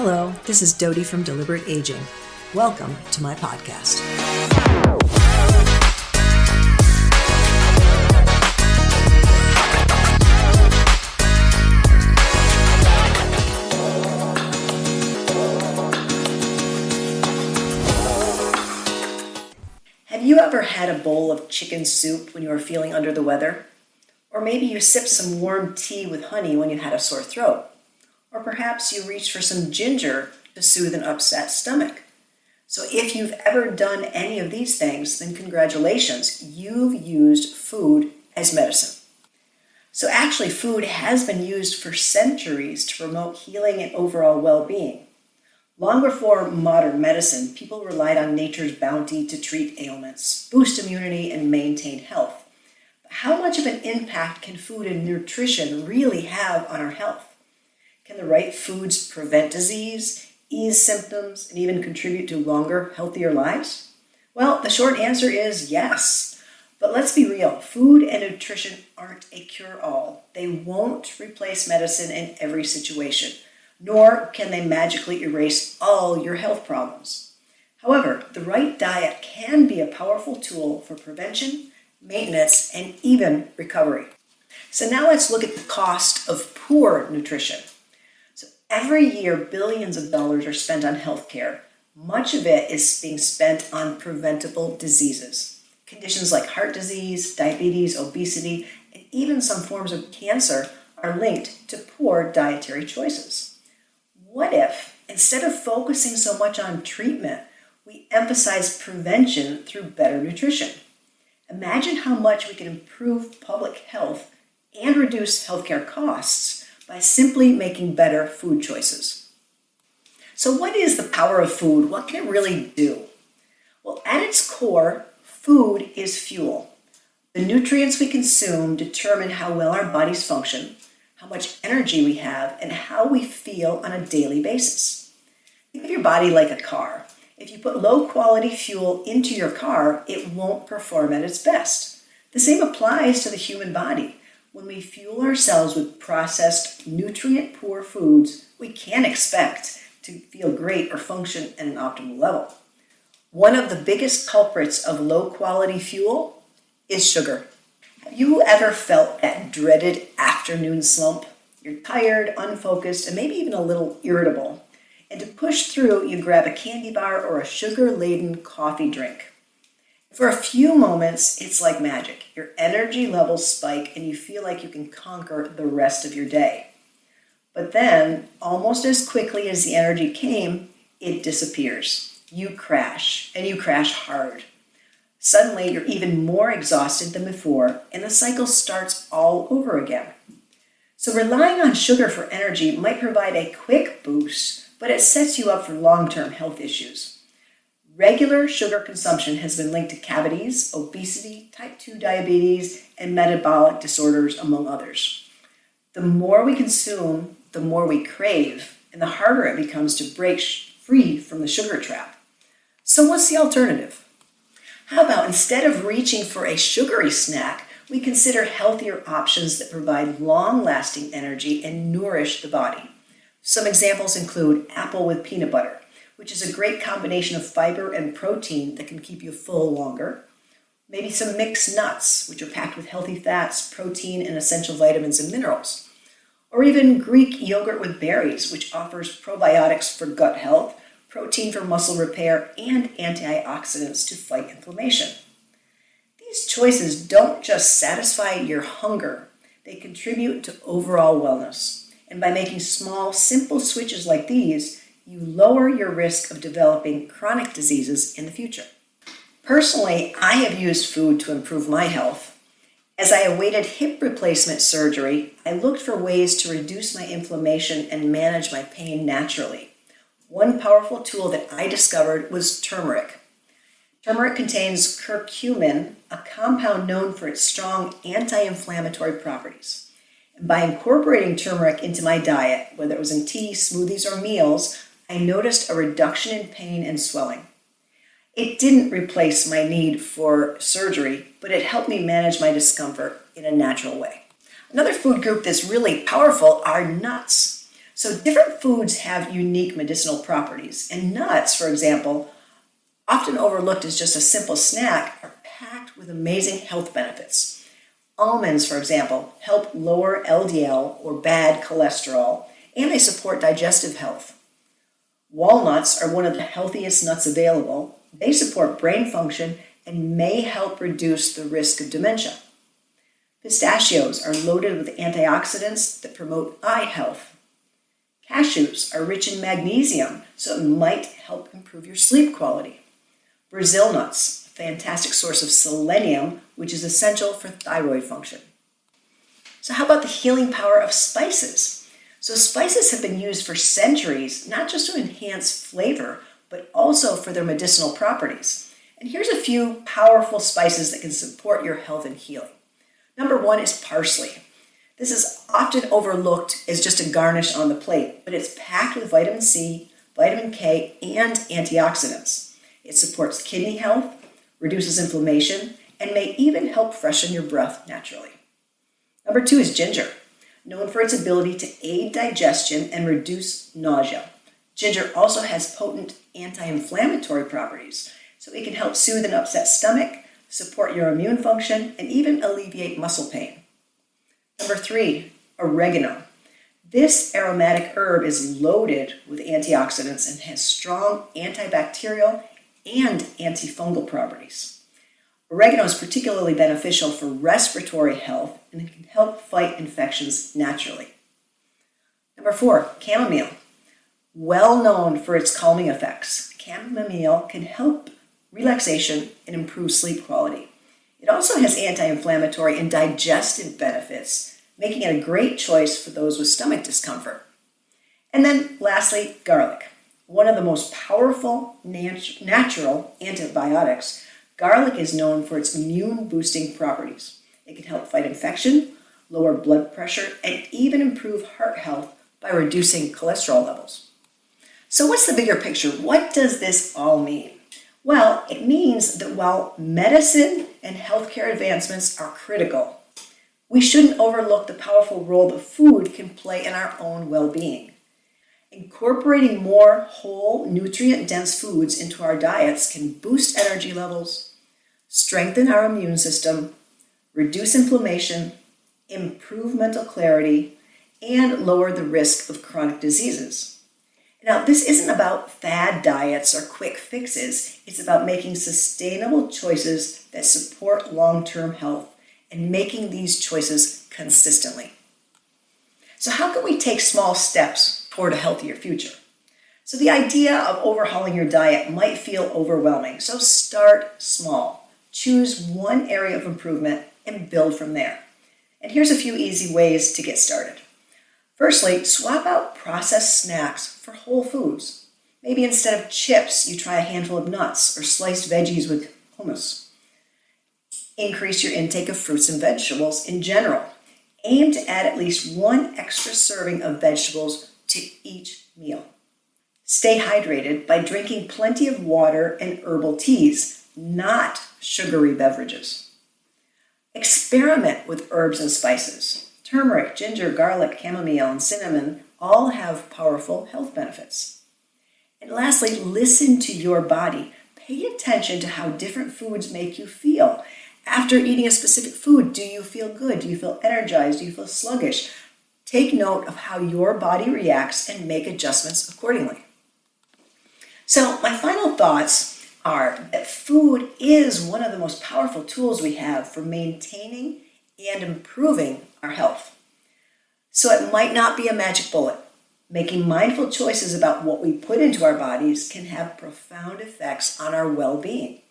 Hello, this is Dodie from Deliberate Aging. Welcome to my podcast. Have you ever had a bowl of chicken soup when you were feeling under the weather? Or maybe you sipped some warm tea with honey when you had a sore throat? Or perhaps you reached for some ginger to soothe an upset stomach. So if you've ever done any of these things, then congratulations, you've used food as medicine. So actually, food has been used for centuries to promote healing and overall well-being. Long before modern medicine, people relied on nature's bounty to treat ailments, boost immunity, and maintain health. But how much of an impact can food and nutrition really have on our health? Can the right foods prevent disease, ease symptoms, and even contribute to longer, healthier lives? Well, the short answer is yes. But let's be real, food and nutrition aren't a cure-all. They won't replace medicine in every situation, nor can they magically erase all your health problems. However, the right diet can be a powerful tool for prevention, maintenance, and even recovery. So now let's look at the cost of poor nutrition. Every year, billions of dollars are spent on healthcare. Much of it is being spent on preventable diseases. Conditions like heart disease, diabetes, obesity, and even some forms of cancer are linked to poor dietary choices. What if, instead of focusing so much on treatment, we emphasize prevention through better nutrition? Imagine how much we can improve public health and reduce healthcare costs by simply making better food choices. So what is the power of food? What can it really do? Well, at its core, food is fuel. The nutrients we consume determine how well our bodies function, how much energy we have, and how we feel on a daily basis. Think of your body like a car. If you put low-quality fuel into your car, it won't perform at its best. The same applies to the human body. When we fuel ourselves with processed, nutrient-poor foods, we can't expect to feel great or function at an optimal level. One of the biggest culprits of low-quality fuel is sugar. Have you ever felt that dreaded afternoon slump? You're tired, unfocused, and maybe even a little irritable. And to push through, you grab a candy bar or a sugar-laden coffee drink. For a few moments, it's like magic. Your energy levels spike and you feel like you can conquer the rest of your day. But then, almost as quickly as the energy came, it disappears. You crash, and you crash hard. Suddenly, you're even more exhausted than before, and the cycle starts all over again. So relying on sugar for energy might provide a quick boost, but it sets you up for long-term health issues. Regular sugar consumption has been linked to cavities, obesity, type 2 diabetes, and metabolic disorders, among others. The more we consume, the more we crave, and the harder it becomes to break free from the sugar trap. So what's the alternative? How about instead of reaching for a sugary snack, we consider healthier options that provide long-lasting energy and nourish the body? Some examples include apple with peanut butter, which is a great combination of fiber and protein that can keep you full longer. Maybe some mixed nuts, which are packed with healthy fats, protein, and essential vitamins and minerals. Or even Greek yogurt with berries, which offers probiotics for gut health, protein for muscle repair, and antioxidants to fight inflammation. These choices don't just satisfy your hunger, they contribute to overall wellness. And by making small, simple switches like these, you lower your risk of developing chronic diseases in the future. Personally, I have used food to improve my health. As I awaited hip replacement surgery, I looked for ways to reduce my inflammation and manage my pain naturally. One powerful tool that I discovered was turmeric. Turmeric contains curcumin, a compound known for its strong anti-inflammatory properties. And by incorporating turmeric into my diet, whether it was in tea, smoothies, or meals, I noticed a reduction in pain and swelling. It didn't replace my need for surgery, but it helped me manage my discomfort in a natural way. Another food group that's really powerful are nuts. So different foods have unique medicinal properties, and nuts, for example, often overlooked as just a simple snack, are packed with amazing health benefits. Almonds, for example, help lower LDL or bad cholesterol, and they support digestive health. Walnuts are one of the healthiest nuts available. They support brain function and may help reduce the risk of dementia. Pistachios are loaded with antioxidants that promote eye health. Cashews are rich in magnesium, so it might help improve your sleep quality. Brazil nuts, a fantastic source of selenium, which is essential for thyroid function. So how about the healing power of spices? So spices have been used for centuries, not just to enhance flavor, but also for their medicinal properties. And here's a few powerful spices that can support your health and healing. Number one is parsley. This is often overlooked as just a garnish on the plate, but it's packed with vitamin C, vitamin K, and antioxidants. It supports kidney health, reduces inflammation, and may even help freshen your breath naturally. Number two is ginger, known for its ability to aid digestion and reduce nausea. Ginger also has potent anti-inflammatory properties, so it can help soothe an upset stomach, support your immune function, and even alleviate muscle pain. Number three, oregano. This aromatic herb is loaded with antioxidants and has strong antibacterial and antifungal properties. Oregano is particularly beneficial for respiratory health and it can help fight infections naturally. Number four, chamomile. Well known for its calming effects, chamomile can help relaxation and improve sleep quality. It also has anti-inflammatory and digestive benefits, making it a great choice for those with stomach discomfort. And then lastly, garlic. One of the most powerful natural antibiotics, garlic is known for its immune-boosting properties. It can help fight infection, lower blood pressure, and even improve heart health by reducing cholesterol levels. So what's the bigger picture? What does this all mean? Well, it means that while medicine and healthcare advancements are critical, we shouldn't overlook the powerful role that food can play in our own well-being. Incorporating more whole, nutrient-dense foods into our diets can boost energy levels, strengthen our immune system, reduce inflammation, improve mental clarity, and lower the risk of chronic diseases. Now, this isn't about fad diets or quick fixes. It's about making sustainable choices that support long-term health and making these choices consistently. So how can we take small steps toward a healthier future? So the idea of overhauling your diet might feel overwhelming. So start small. Choose one area of improvement and build from there. And here's a few easy ways to get started. Firstly, swap out processed snacks for whole foods. Maybe instead of chips, you try a handful of nuts or sliced veggies with hummus. Increase your intake of fruits and vegetables in general. Aim to add at least one extra serving of vegetables to each meal. Stay hydrated by drinking plenty of water and herbal teas, not sugary beverages. Experiment with herbs and spices. Turmeric, ginger, garlic, chamomile, and cinnamon all have powerful health benefits. And lastly, listen to your body. Pay attention to how different foods make you feel. After eating a specific food, do you feel good? Do you feel energized? Do you feel sluggish? Take note of how your body reacts and make adjustments accordingly. So my final thoughts are that food is one of the most powerful tools we have for maintaining and improving our health. So it might not be a magic bullet. Making mindful choices about what we put into our bodies can have profound effects on our well-being.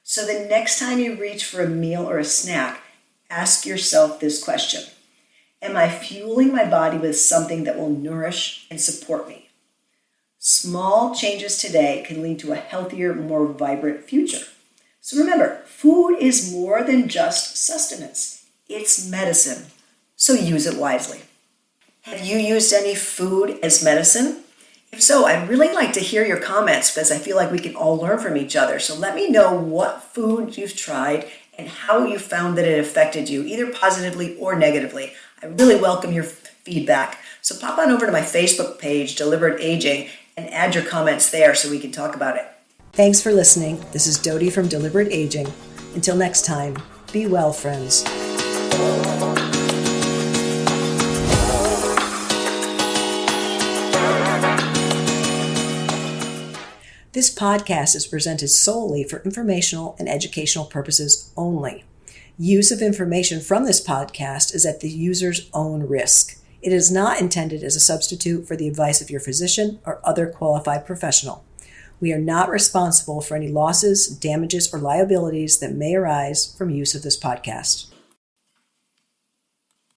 So the next time you reach for a meal or a snack, ask yourself this question. Am I fueling my body with something that will nourish and support me? Small changes today can lead to a healthier, more vibrant future. So remember, food is more than just sustenance. It's medicine, so use it wisely. Have you used any food as medicine? If so, I'd really like to hear your comments because I feel like we can all learn from each other. So let me know what food you've tried and how you found that it affected you, either positively or negatively. I really welcome your feedback. So So pop on over to my Facebook page, Deliberate Aging, and add your comments there so we can talk about it. Thanks for listening. This is Dodie from Deliberate Aging. Until next time, be well, friends. This podcast is presented solely for informational and educational purposes only. Use of information from this podcast is at the user's own risk. It is not intended as a substitute for the advice of your physician or other qualified professional. We are not responsible for any losses, damages, or liabilities that may arise from use of this podcast.